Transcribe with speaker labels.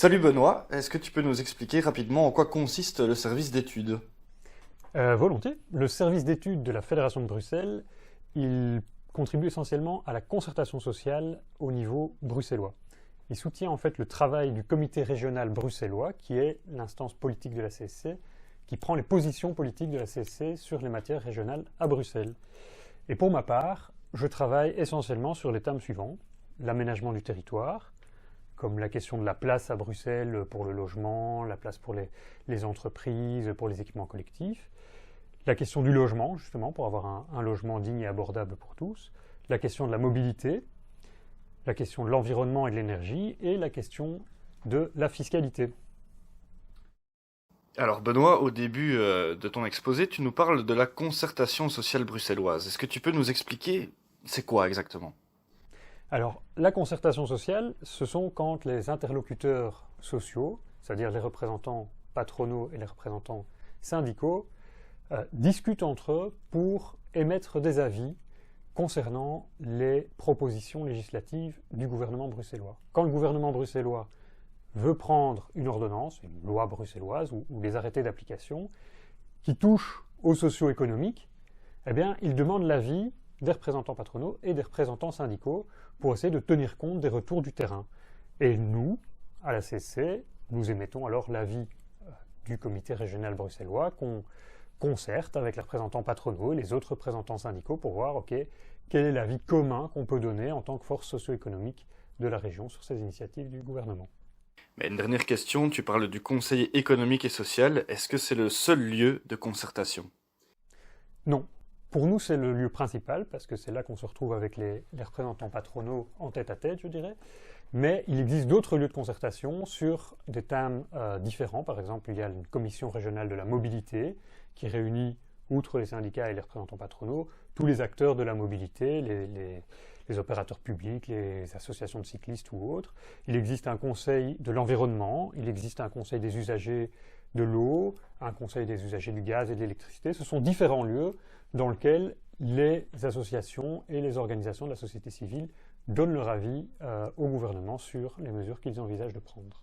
Speaker 1: Salut Benoît, est-ce que tu peux nous expliquer rapidement en quoi consiste le service d'études?
Speaker 2: Volontiers. Le service d'études de la Fédération de Bruxelles, il contribue essentiellement à la concertation sociale au niveau bruxellois. Il soutient en fait le travail du comité régional bruxellois, qui est l'instance politique de la CSC, qui prend les positions politiques de la CSC sur les matières régionales à Bruxelles. Et pour ma part, je travaille essentiellement sur les thèmes suivants: l'aménagement du territoire, comme la question de la place à Bruxelles pour le logement, la place pour les entreprises, pour les équipements collectifs, la question du logement, justement, pour avoir un logement digne et abordable pour tous, la question de la mobilité, la question de l'environnement et de l'énergie, et la question de la fiscalité.
Speaker 1: Alors Benoît, au début de ton exposé, tu nous parles de la concertation sociale bruxelloise. Est-ce que tu peux nous expliquer c'est quoi exactement?
Speaker 2: Alors, la concertation sociale, ce sont quand les interlocuteurs sociaux, c'est-à-dire les représentants patronaux et les représentants syndicaux, discutent entre eux pour émettre des avis concernant les propositions législatives du gouvernement bruxellois. Quand le gouvernement bruxellois veut prendre une ordonnance, une loi bruxelloise ou des arrêtés d'application qui touchent aux socio-économiques, eh bien, il demande l'avis des représentants patronaux et des représentants syndicaux pour essayer de tenir compte des retours du terrain. Et nous, à la CSC, nous émettons alors l'avis du comité régional bruxellois qu'on concerte avec les représentants patronaux et les autres représentants syndicaux pour voir quel est l'avis commun qu'on peut donner en tant que force socio-économique de la région sur ces initiatives du gouvernement.
Speaker 1: Mais une dernière question, tu parles du Conseil économique et social. Est-ce que c'est le seul lieu de concertation?
Speaker 2: Non. Pour nous, c'est le lieu principal, parce que c'est là qu'on se retrouve avec les représentants patronaux en tête à tête, je dirais. Mais il existe d'autres lieux de concertation sur des thèmes différents. Par exemple, il y a une commission régionale de la mobilité qui réunit, outre les syndicats et les représentants patronaux, tous les acteurs de la mobilité, les opérateurs publics, les associations de cyclistes ou autres. Il existe un conseil de l'environnement, il existe un conseil des usagers de l'eau, un conseil des usagers du gaz et de l'électricité. Ce sont différents lieux dans lesquels les associations et les organisations de la société civile donnent leur avis au gouvernement sur les mesures qu'ils envisagent de prendre.